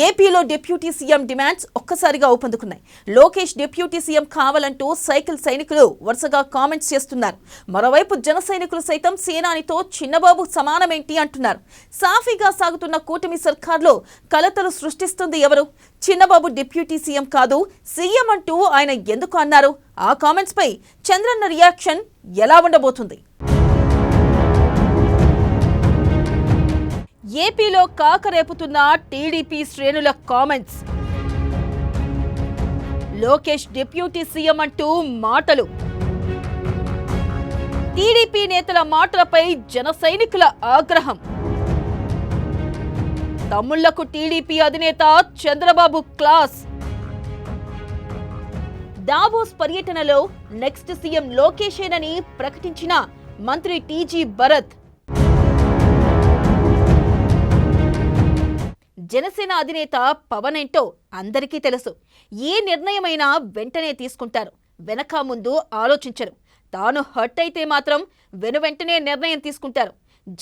ఏపీలో deputy CM demands ఒక్కసారిగా ఊపందుకున్నాయి. లోకేష్ డిప్యూటీ సీఎం కావాలంటూ సైకిల్ సైనికులు వరుసగా కామెంట్స్ చేస్తున్నారు. మరోవైపు జన సైనికులు సైతం సేనానితో చిన్నబాబు సమానమేంటి అంటున్నారు. సాఫీగా సాగుతున్న కూటమి సర్కార్లో కలతలు సృష్టిస్తుంది ఎవరు? చిన్నబాబు డిప్యూటీ సీఎం కాదు, సీఎం అంటూ ఆయన ఎందుకు అన్నారు? ఆ కామెంట్స్ పై చంద్రన్న రియాక్షన్ ఎలా ఉండబోతుంది? ఏపీలో కాకరేపుతున్న టీడీపీ శ్రేణుల కామెంట్స్. లోకేష్ డిప్యూటీ సీఎం అంటూ మాటలు. టీడీపీ నేతల మాటలపై జన సైనికుల ఆగ్రహం. తమ్ముళ్లకు టీడీపీ అధినేత చంద్రబాబు క్లాస్. దావోస్ పర్యటనలో నెక్స్ట్ సీఎం లోకేషేనని ప్రకటించిన మంత్రి టీజీ భరత్. జనసేన అధినేత పవన్ ఏంటో అందరికీ తెలుసు. ఏ నిర్ణయమైనా వెంటనే తీసుకుంటారు, వెనక ముందు ఆలోచించరు. తాను హర్ట్ అయితే మాత్రం వెనువెంటనే నిర్ణయం తీసుకుంటారు.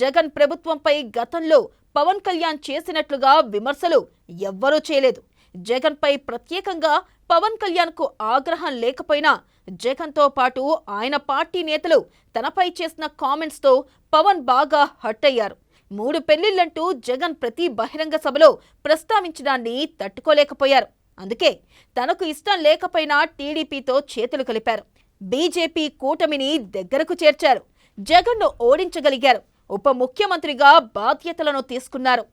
జగన్ ప్రభుత్వంపై గతంలో పవన్ కళ్యాణ్ చేసినట్లుగా విమర్శలు ఎవ్వరూ చేయలేదు. జగన్పై ప్రత్యేకంగా పవన్ కళ్యాణ్కు ఆగ్రహం లేకపోయినా జగన్తో పాటు ఆయన పార్టీ నేతలు తనపై చేసిన కామెంట్స్తో పవన్ బాగా హర్ట్ అయ్యారు. 3 పెళ్లిళ్లంటూ జగన్ ప్రతి బహిరంగ సభలో ప్రస్తావించడాన్ని తట్టుకోలేకపోయారు. అందుకే తనకు ఇష్టం లేకపోయినా టీడీపీతో చేతులు కలిపారు. బీజేపీ కూటమిని దగ్గరకు చేర్చారు. జగన్ను ఓడించగలిగారు. ఉప ముఖ్యమంత్రిగా బాధ్యతలను తీసుకున్నారు.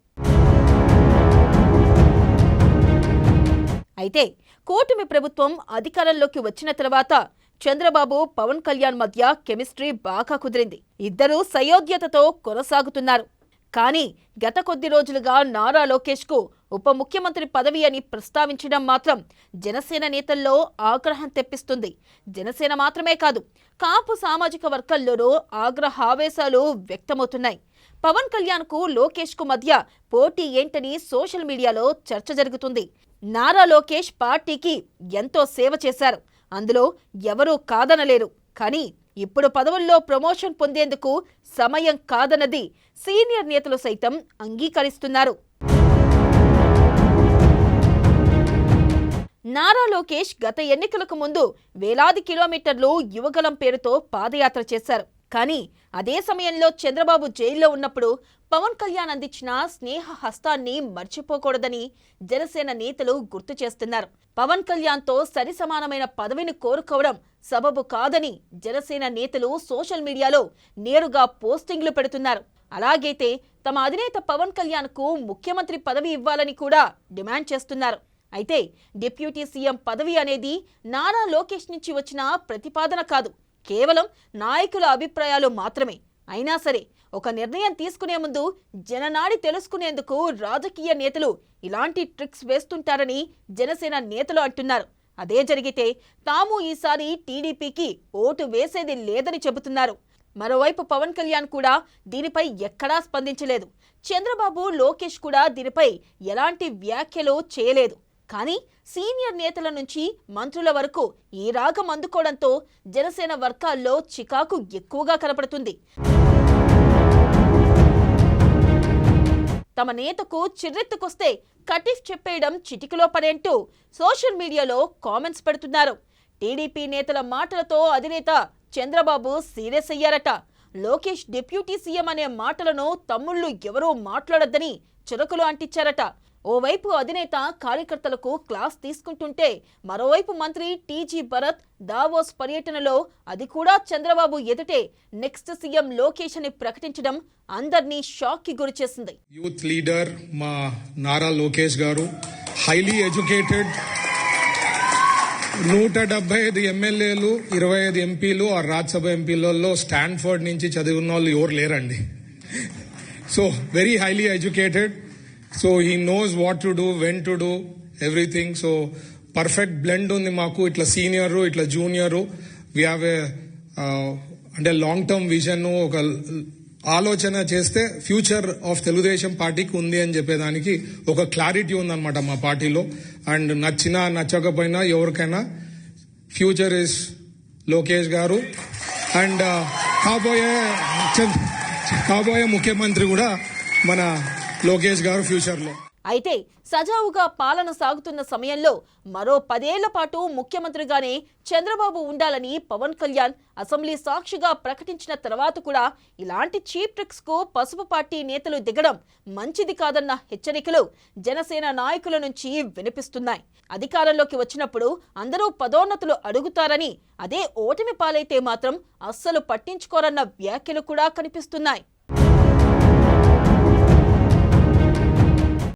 అయితే కూటమి ప్రభుత్వం అధికారంలోకి వచ్చిన తర్వాత చంద్రబాబు పవన్ కళ్యాణ్ మధ్య కెమిస్ట్రీ బాగా కుదిరింది. ఇద్దరూ సయోధ్యతతో కొనసాగుతున్నారు. కానీ గత కొద్ది రోజులుగా నారా లోకేష్కు ఉప ముఖ్యమంత్రి పదవి అని ప్రస్తావించడం మాత్రం జనసేన నేతల్లో ఆగ్రహం తెప్పిస్తుంది. జనసేన మాత్రమే కాదు, కాపు సామాజిక వర్గాల్లోనూ ఆగ్రహావేశాలు వ్యక్తమవుతున్నాయి. పవన్ కళ్యాణ్కు లోకేష్కు మధ్య పోటీ ఏంటని సోషల్ మీడియాలో చర్చ జరుగుతుంది. నారా లోకేష్ పార్టీకి ఎంతో సేవ చేశారు, అందులో ఎవరూ కాదనలేరు. కానీ ఇప్పుడు పదవుల్లో ప్రమోషన్ పొందేందుకు సమయం కాదన్నది సీనియర్ నేతలు సైతం అంగీకరిస్తున్నారు. నారా లోకేష్ గత ఎన్నికలకు ముందు వేలాది కిలోమీటర్లు యువగలం పేరుతో పాదయాత్ర చేశారు. కానీ అదే సమయంలో చంద్రబాబు జైల్లో ఉన్నప్పుడు పవన్ కళ్యాణ్ అందించిన స్నేహ హస్తాన్ని మర్చిపోకూడదని జనసేన నేతలు గుర్తు చేస్తున్నారు. పవన్ కళ్యాణ్తో సరిసమానమైన పదవిని కోరుకోవడం సబబు కాదని జనసేన నేతలు సోషల్ మీడియాలో నేరుగా పోస్టింగ్లు పెడుతున్నారు. అలాగైతే తమ అధినేత పవన్ కళ్యాణ్కు ముఖ్యమంత్రి పదవి ఇవ్వాలని కూడా డిమాండ్ చేస్తున్నారు. అయితే డిప్యూటీ సీఎం పదవి అనేది నారా లోకేష్ నుంచి వచ్చిన ప్రతిపాదన కాదు, కేవలం నాయకుల అభిప్రాయాలు మాత్రమే. అయినా సరే ఒక నిర్ణయం తీసుకునే ముందు జననాడి తెలుసుకునేందుకు రాజకీయ నేతలు ఇలాంటి ట్రిక్స్ వేస్తుంటారని జనసేన నేతలు అంటున్నారు. అదే జరిగితే తాము ఈసారి టీడీపీకి ఓటు వేసేది లేదని చెబుతున్నారు. మరోవైపు పవన్ కళ్యాణ్ కూడా దీనిపై ఎక్కడా స్పందించలేదు. చంద్రబాబు లోకేష్ కూడా దీనిపై ఎలాంటి వ్యాఖ్యలు చేయలేదు. కానీ సీనియర్ నేతల నుంచి మంత్రుల వరకు ఈ రాగం అందుకోవడంతో జనసేన వర్గాల్లో చికాకు ఎక్కువగా కనపడుతుంది. తమ నేతకు చిర్రెత్తుకొస్తే కటిఫ్ చెప్పేయడం చిటికలో పడేంటూ సోషల్ మీడియాలో కామెంట్స్ పెడుతున్నారు. టీడీపీ నేతల మాటలతో అధినేత చంద్రబాబు సీరియస్ అయ్యారట. లోకేష్ డిప్యూటీ సీఎం అనే మాటలను తమ్ముళ్లు ఎవరూ మాట్లాడొద్దని చురకులు అంటించారట. ఓవైపు అధినేత కార్యకర్తలకు క్లాస్ తీసుకుంటుంటే మరోవైపు మంత్రి టీజీ భరత్ దావోస్ పర్యటనలో అది కూడా చంద్రబాబు ఎదుటే నెక్స్ట్ సీఎం లోకేష్ అని ప్రకటించడం అందర్నీ షాక్ కి గురిచేసింది. యూత్ లీడర్ మా నారా లోకేష్ గారు హైలీ ఎడ్యుకేటెడ్, 175 ఎమ్మెల్యేలు, 25 ఎంపీలు ఆ రాజ్యసభ ఎంపీలలో స్టాన్ఫర్డ్ నుంచి చదివిన వాళ్ళు ఎవరు లేరండి. So very highly educated. So he knows what to do, when to do, everything. So perfect blend undi maaku, itla senior, itla junior. We have a long-term vision, oka ఆలోచన చేస్తే ఫ్యూచర్ ఆఫ్ తెలుగుదేశం పార్టీకి ఉంది అని చెప్పేదానికి ఒక clarity ఉందన్నమాట మా పార్టీలో. అండ్ నచ్చినా నచ్చకపోయినా ఎవరికైనా ఫ్యూచర్ ఇస్ లోకేష్ గారు. అండ్ కాబోయే ముఖ్యమంత్రి కూడా మన లోకేష్ గారు ఫ్యూచర్ లో. అయితే సజావుగా పాలన సాగుతున్న సమయంలో మరో 10 ఏళ్ల పాటు ముఖ్యమంత్రిగానే చంద్రబాబు ఉండాలని పవన్ కళ్యాణ్ అసెంబ్లీ సాక్షిగా ప్రకటించిన తర్వాత కూడా ఇలాంటి చీప్ ట్రిక్స్ కు పసుపు పార్టీ నేతలు దిగడం మంచిది కాదన్న హెచ్చరికలు జనసేన నాయకుల నుంచి వినిపిస్తున్నాయి. అధికారంలోకి వచ్చినప్పుడు అందరూ పదోన్నతులు అడుగుతారని, అదే ఓటమి పాలైతే మాత్రం అస్సలు పట్టించుకోరన్న వ్యాఖ్యలు కూడా కనిపిస్తున్నాయి.